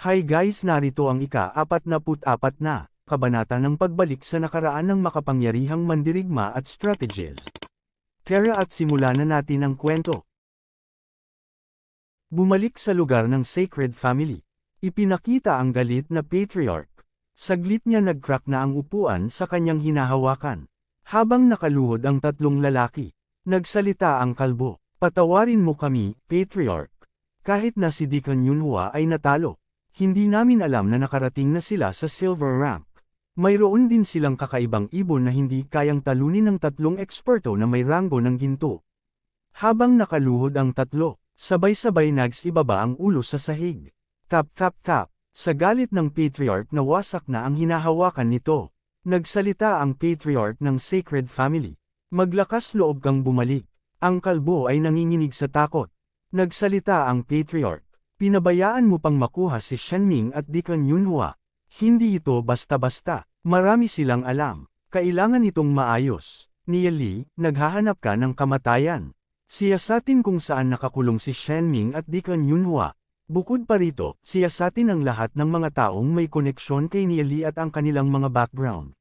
Hi guys, narito ang ika-44 na kabanata ng pagbalik sa nakaraan ng makapangyarihang mandirigma at strategies. Tara at simulan na natin ang kwento. Bumalik sa lugar ng Sacred Family. Ipinakita ang galit na patriarch. Saglit niya nag-crack na ang upuan sa kanyang hinahawakan. Habang nakaluhod ang tatlong lalaki, nagsalita ang kalbo. Patawarin mo kami, patriarch. Kahit na si Deacon Yunhua ay natalo. Hindi namin alam na nakarating na sila sa silver rank. Mayroon din silang kakaibang ibon na hindi kayang talunin ng tatlong eksperto na may ranggo ng ginto. Habang nakaluhod ang tatlo, sabay-sabay nagsibaba ang ulo sa sahig. Tap tap tap, sa galit ng patriarch na wasak na ang hinahawakan nito. Nagsalita ang patriarch ng Sacred Family. Maglakas loob kang bumalik. Ang kalbo ay nanginginig sa takot. Nagsalita ang patriarch. Pinabayaan mo pang makuha si Shenming at Deacon Yunhua. Hindi ito basta-basta. Marami silang alam. Kailangan itong maayos. Nia Li, naghahanap ka ng kamatayan. Siyasatin kung saan nakakulong si Shenming at Deacon Yunhua. Bukod pa rito, siyasatin ang lahat ng mga taong may koneksyon kay Nia Li at ang kanilang mga background.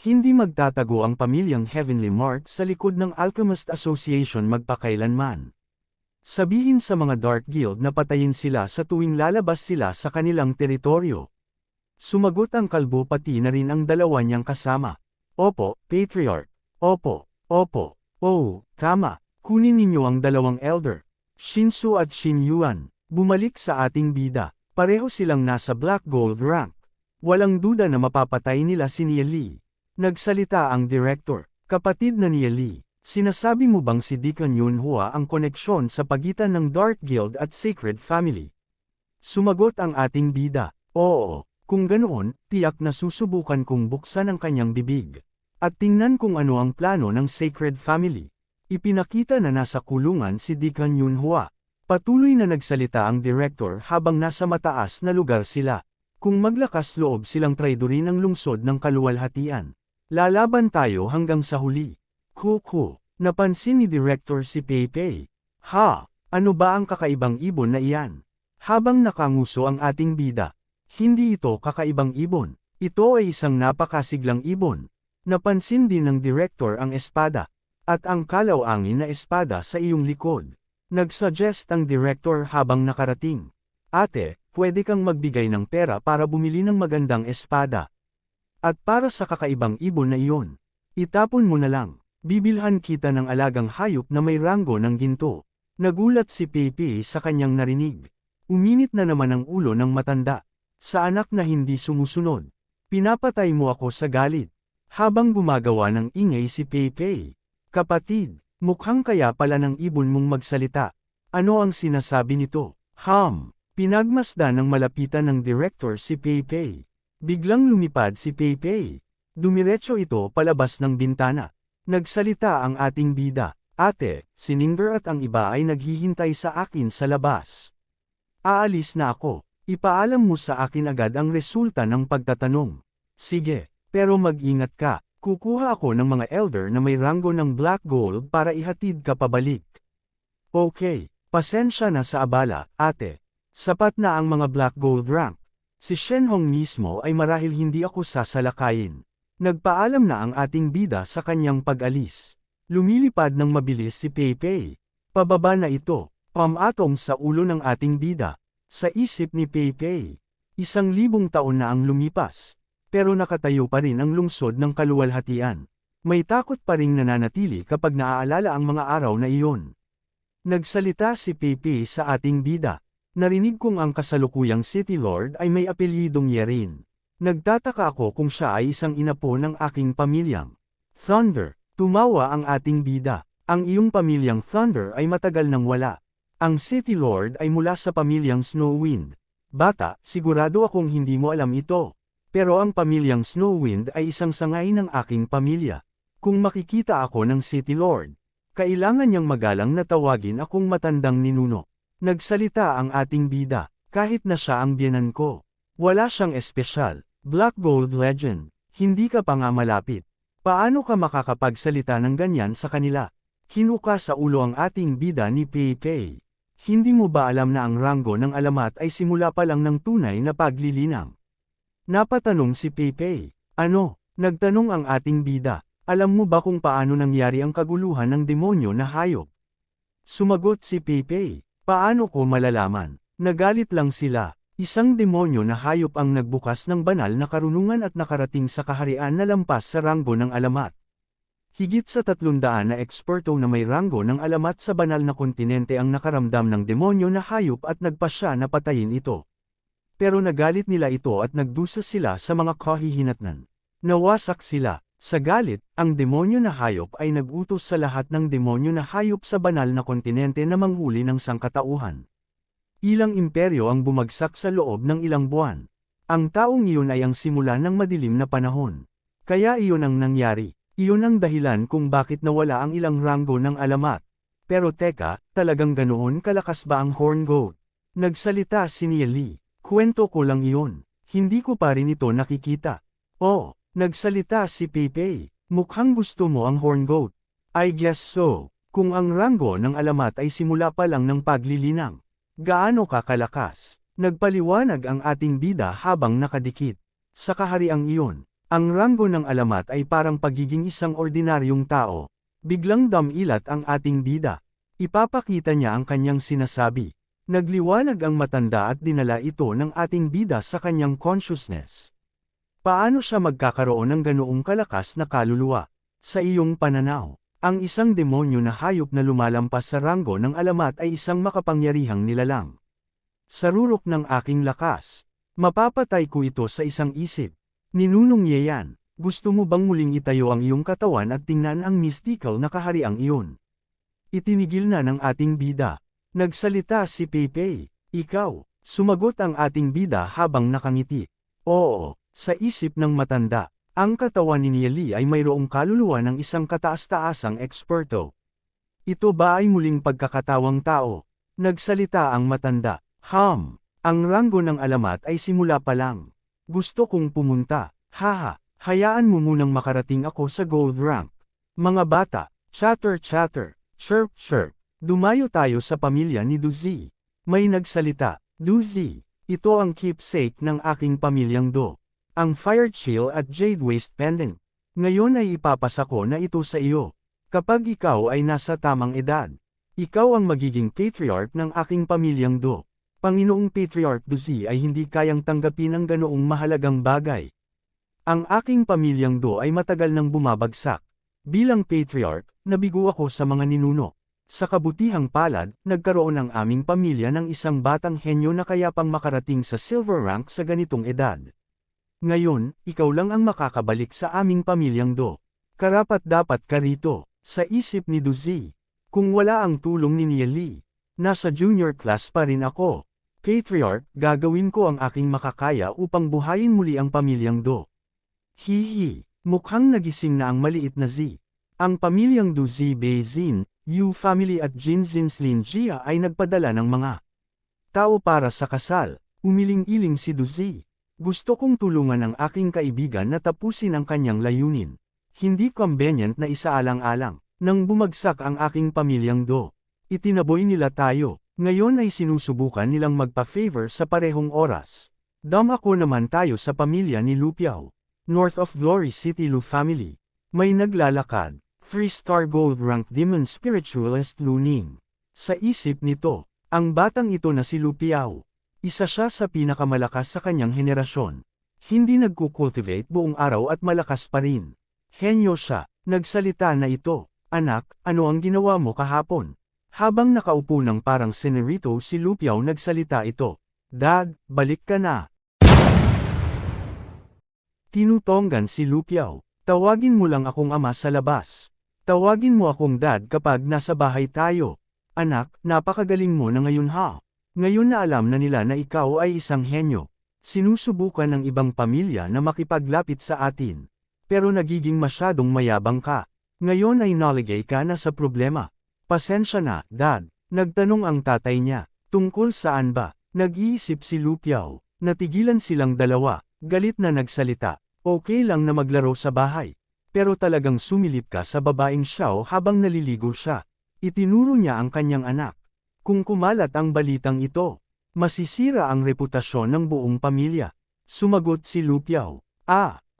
Hindi magtatago ang pamilyang Heavenly Mark sa likod ng Alchemist Association magpakailanman. Sabihin sa mga Dark Guild na patayin sila sa tuwing lalabas sila sa kanilang teritoryo. Sumagot ang kalbo pati na rin ang dalawa niyang kasama. Opo, Patriarch. Opo, opo. Oh, tama. Kunin ninyo ang dalawang elder. Shinsu at Shin Yuan. Bumalik sa ating bida. Pareho silang nasa Black Gold rank. Walang duda na mapapatay nila si Nia Li. Nagsalita ang director. Kapatid na Nia Li. Sinasabi mo bang si Deacon Yunhua ang koneksyon sa pagitan ng Dark Guild at Sacred Family? Sumagot ang ating bida. Oo, kung ganoon, tiyak na susubukan kong buksan ang kanyang bibig. At tingnan kung ano ang plano ng Sacred Family. Ipinakita na nasa kulungan si Deacon Yunhua. Patuloy na nagsalita ang director habang nasa mataas na lugar sila. Kung maglakas loob silang traidorin ang lungsod ng kaluwalhatian. Lalaban tayo hanggang sa huli. Kuku, napansin ni Director si Peipei. Ha, ano ba ang kakaibang ibon na iyan? Habang nakanguso ang ating bida. Hindi ito kakaibang ibon. Ito ay isang napakasiglang ibon. Napansin din ng Director ang espada. At ang kalaw-angin na espada sa iyong likod. Nagsuggest ang Director habang nakarating. Ate, pwede kang magbigay ng pera para bumili ng magandang espada. At para sa kakaibang ibon na iyon, itapon mo na lang. Bibilhan kita ng alagang hayop na may ranggo ng ginto. Nagulat si Peipei sa kanyang narinig. Uminit na naman ang ulo ng matanda. Sa anak na hindi sumusunod. Pinapatay mo ako sa galit. Habang gumagawa ng ingay si Peipei. Kapatid, mukhang kaya pala ng ibon mong magsalita. Ano ang sinasabi nito? Pinagmasdan ng malapitan ng director si Peipei. Biglang lumipad si Peipei. Dumiretso ito palabas ng bintana. Nagsalita ang ating bida. Ate, si Ningber at ang iba ay naghihintay sa akin sa labas. Aalis na ako. Ipaalam mo sa akin agad ang resulta ng pagtatanong. Sige, pero mag-ingat ka. Kukuha ako ng mga elder na may ranggo ng Black Gold para ihatid ka pabalik. Okay, pasensya na sa abala, ate. Sapat na ang mga Black Gold rank. Si Shenhong mismo ay marahil hindi ako sasalakayin. Nagpaalam na ang ating bida sa kanyang pag-alis. Lumilipad ng mabilis si Peipei. Pababa na ito, pamatong sa ulo ng ating bida. Sa isip ni Peipei, 1,000 taon na ang lumipas. Pero nakatayo pa rin ang lungsod ng kaluwalhatian. May takot pa ring nananatili kapag naaalala ang mga araw na iyon. Nagsalita si Peipei sa ating bida. Narinig kong ang kasalukuyang City Lord ay may apelyidong Yerin. Nagtataka ako kung siya ay isang inapo ng aking pamilyang Thunder. Tumawa ang ating bida. Ang iyong pamilyang Thunder ay matagal nang wala. Ang City Lord ay mula sa pamilyang Snowwind. Bata, sigurado akong hindi mo alam ito. Pero ang pamilyang Snowwind ay isang sangay ng aking pamilya. Kung makikita ako ng City Lord, kailangan niyang magalang na tawagin akong matandang ninuno. Nagsalita ang ating bida, kahit na siya ang biyenan ko. Wala siyang espesyal. Black Gold Legend, hindi ka pa nga malapit. Paano ka makakapagsalita ng ganyan sa kanila? Kinuka sa ulo ang ating bida ni Peipei. Hindi mo ba alam na ang ranggo ng alamat ay simula pa lang ng tunay na paglilinang? Napatanong si Pepe. Ano? Nagtanong ang ating bida. Alam mo ba kung paano nangyari ang kaguluhan ng demonyo na hayop? Sumagot si Pepe. Paano ko malalaman? Nagalit lang sila. Isang demonyo na hayop ang nagbukas ng banal na karunungan at nakarating sa kaharian na lampas sa ranggo ng alamat. Higit sa 300 na eksperto na may ranggo ng alamat sa banal na kontinente ang nakaramdam ng demonyo na hayop at nagpasya na patayin ito. Pero nagalit nila ito at nagdusa sila sa mga kahihinatnan. Nawasak sila. Sa galit, ang demonyo na hayop ay nagutos sa lahat ng demonyo na hayop sa banal na kontinente na manghuli ng sangkatauhan. Ilang imperyo ang bumagsak sa loob ng ilang buwan. Ang taong iyon ay ang simula ng madilim na panahon. Kaya iyon ang nangyari. Iyon ang dahilan kung bakit nawala ang ilang ranggo ng alamat. Pero teka, talagang ganoon kalakas ba ang horn goat? Nagsalita si Neely. Kwento ko lang iyon. Hindi ko pa rin ito nakikita. Oh, nagsalita si Pepe. Mukhang gusto mo ang horn goat. I guess so. Kung ang ranggo ng alamat ay simula pa lang ng paglilinang. Gaano ka kalakas? Nagpaliwanag ang ating bida habang nakadikit. Sa kahariang iyon, ang ranggo ng alamat ay parang pagiging isang ordinaryong tao. Biglang damilat ang ating bida. Ipapakita niya ang kanyang sinasabi. Nagliwanag ang matanda at dinala ito ng ating bida sa kanyang consciousness. Paano siya magkakaroon ng ganoong kalakas na kaluluwa? Sa iyong pananaw. Ang isang demonyo na hayop na lumalampas sa ranggo ng alamat ay isang makapangyarihang nilalang. Sa rurok ng aking lakas, mapapatay ko ito sa isang isip. Ninunong niya yan, gusto mo bang muling itayo ang iyong katawan at tingnan ang mystical na kahariang iyon? Itinigil na ng ating bida. Nagsalita si Pepe. Ikaw, sumagot ang ating bida habang nakangiti. Oo, sa isip ng matanda. Ang katawan ni Neely ay mayroong kaluluwa ng isang kataas-taasang eksperto. Ito ba ay muling pagkakatawang tao? Nagsalita ang matanda. Ang ranggo ng alamat ay simula pa lang. Gusto kong pumunta. Haha, hayaan mo munang makarating ako sa gold rank. Mga bata, chatter, chirp, chirp. Dumayo tayo sa pamilya ni Duzi. May nagsalita. Duzi, ito ang keepsake ng aking pamilyang Do. Ang fire chill at jade waist pendant. Ngayon ay ipapasa ko na ito sa iyo. Kapag ikaw ay nasa tamang edad, ikaw ang magiging patriarch ng aking pamilyang Do. Panginoong Patriarch Duzi ay hindi kayang tanggapin ang ganoong mahalagang bagay. Ang aking pamilyang Do ay matagal nang bumabagsak. Bilang patriarch, nabigo ako sa mga ninuno. Sa kabutihang palad, nagkaroon ang aming pamilya ng isang batang henyo na kaya pang makarating sa silver rank sa ganitong edad. Ngayon, ikaw lang ang makakabalik sa aming pamilyang Do. Karapat-dapat ka rito, sa isip ni Duzi. Kung wala ang tulong ni Neely, nasa junior class pa rin ako. Patriarch, gagawin ko ang aking makakaya upang buhayin muli ang pamilyang Do. Hihi, mukhang nagising na ang maliit na Z. Ang pamilyang Duzi Beijing, Yu family at Jinzin Slin Jia ay nagpadala ng mga tao para sa kasal. Umiling-iling si Duzi. Gusto kong tulungan ang aking kaibigan na tapusin ang kanyang layunin. Hindi convenient na isaalang-alang. Nang bumagsak ang aking pamilyang Do, itinaboy nila tayo. Ngayon ay sinusubukan nilang magpa-favor sa parehong oras. Ako naman tayo sa pamilya ni Lupiao. North of Glory City Lu family. May naglalakad. 3-star gold rank demon spiritualist Lu Ning. Sa isip nito, ang batang ito na si Lupiao. Isa siya sa pinakamalakas sa kanyang henerasyon. Hindi nagkukultivate buong araw at malakas pa rin. Henyo siya. Nagsalita na ito. Anak, ano ang ginawa mo kahapon? Habang nakaupo ng parang senorito si Lupiao nagsalita ito. Dad, balik ka na. Tinutonggan si Lupiao. Tawagin mo lang akong ama sa labas. Tawagin mo akong dad kapag nasa bahay tayo. Anak, napakagaling mo na ngayon ha. Ngayon na alam na nila na ikaw ay isang henyo. Sinusubukan ng ibang pamilya na makipaglapit sa atin. Pero nagiging masyadong mayabang ka. Ngayon ay naligay ka na sa problema. Pasensya na, Dad. Nagtanong ang tatay niya. Tungkol saan ba? Nag-iisip si Lupiao. Natigilan silang dalawa. Galit na nagsalita. Okay lang na maglaro sa bahay. Pero talagang sumilip ka sa babaeng Xiao habang naliligo siya. Itinuro niya ang kanyang anak. Kung kumalat ang balitang ito, masisira ang reputasyon ng buong pamilya. Sumagot si Lu Piao.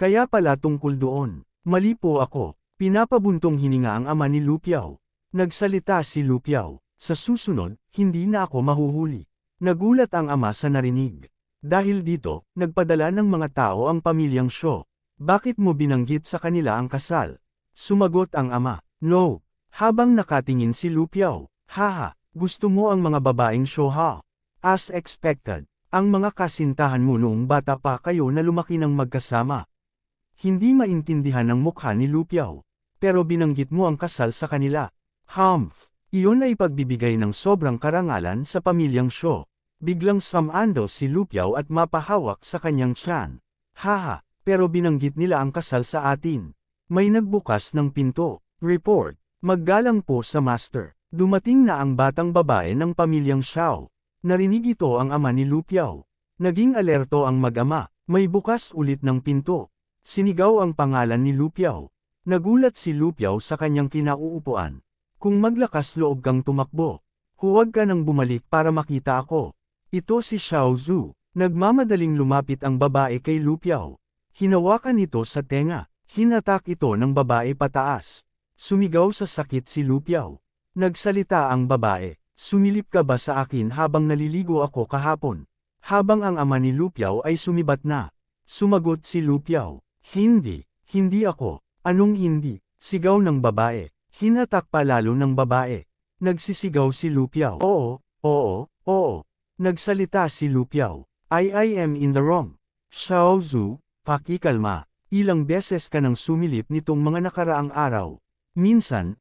Kaya pala tungkol doon. Mali po ako. Pinapabuntong hininga ang ama ni Lu Piao. Nagsalita si Lu Piao. Sa susunod, hindi na ako mahuhuli. Nagulat ang ama sa narinig. Dahil dito, nagpadala ng mga tao ang pamilyang Shaw. Bakit mo binanggit sa kanila ang kasal? Sumagot ang ama. No. Habang nakatingin si Lu Piao. Haha, gusto mo ang mga babaeng Shaw ha? As expected, ang mga kasintahan mo noong bata pa kayo na lumaki ng magkasama. Hindi maintindihan ng mukha ni Lu Piao. Pero binanggit mo ang kasal sa kanila. Iyon ay pagbibigay ng sobrang karangalan sa pamilyang Shaw. Biglang samando si Lu Piao at mapahawak sa kanyang tiyan. Haha, pero binanggit nila ang kasal sa atin. May nagbukas ng pinto. Report. Maggalang po sa master. Dumating na ang batang babae ng pamilyang Shaw. Narinig ito ang ama ni Lu Piao. Naging alerto ang mag-ama. May bukas ulit ng pinto. Sinigaw ang pangalan ni Lu Piao. Nagulat si Lu Piao sa kanyang kinauupuan. Kung maglakas loob kang tumakbo, huwag ka nang bumalik para makita ako. Ito si Xiao Zhu. Nagmamadaling lumapit ang babae kay Lu Piao. Hinawakan ito sa tenga. Hinatak ito ng babae pataas. Sumigaw sa sakit si Lu Piao. Nagsalita ang babae. Sumilip ka ba sa akin habang naliligo ako kahapon? Habang ang ama ni Lu Piao ay sumibat na. Sumagot si Lu Piao. Hindi ako. Anong hindi? Sigaw ng babae. Hinatak pa lalo ng babae. Nagsisigaw si Lu Piao. Oo. Nagsalita si Lu Piao. I am in the wrong. Xiao Zhu, pakikalma. Ilang beses ka nang sumilip nitong mga nakaraang araw. Minsan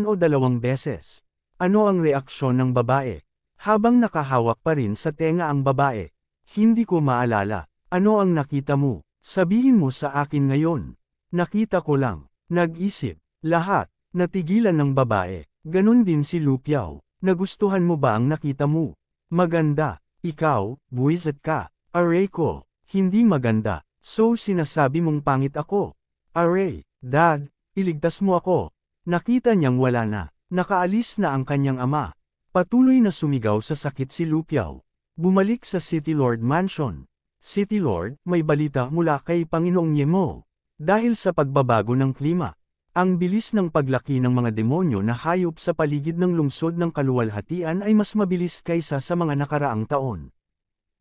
o 2 beses. Ano ang reaksyon ng babae? Habang nakahawak pa rin sa tenga ang babae. Hindi ko maalala. Ano ang nakita mo? Sabihin mo sa akin ngayon. Nakita ko lang. Nag-isip. Lahat. Natigilan ng babae. Ganon din si Lu Piao. Nagustuhan mo ba ang nakita mo? Maganda. Ikaw, buwisit ka. Aray ko. Hindi maganda. So sinasabi mong pangit ako. Aray, Dad, iligtas mo ako. Nakita niyang wala na. Nakaalis na ang kanyang ama. Patuloy na sumigaw sa sakit si Lu Piao. Bumalik sa City Lord Mansion. City Lord, may balita mula kay Panginoong Yemo. Dahil sa pagbabago ng klima, ang bilis ng paglaki ng mga demonyo na hayop sa paligid ng lungsod ng kaluwalhatian ay mas mabilis kaysa sa mga nakaraang taon.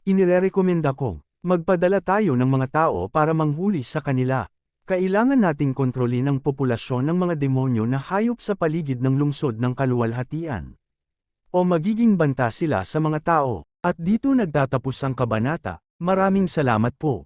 Inirerekomenda kong magpadala tayo ng mga tao para manghuli sa kanila. Kailangan nating kontrolin ang populasyon ng mga demonyo na hayop sa paligid ng lungsod ng kaluwalhatian. O magiging banta sila sa mga tao. At dito nagtatapos ang kabanata. Maraming salamat po.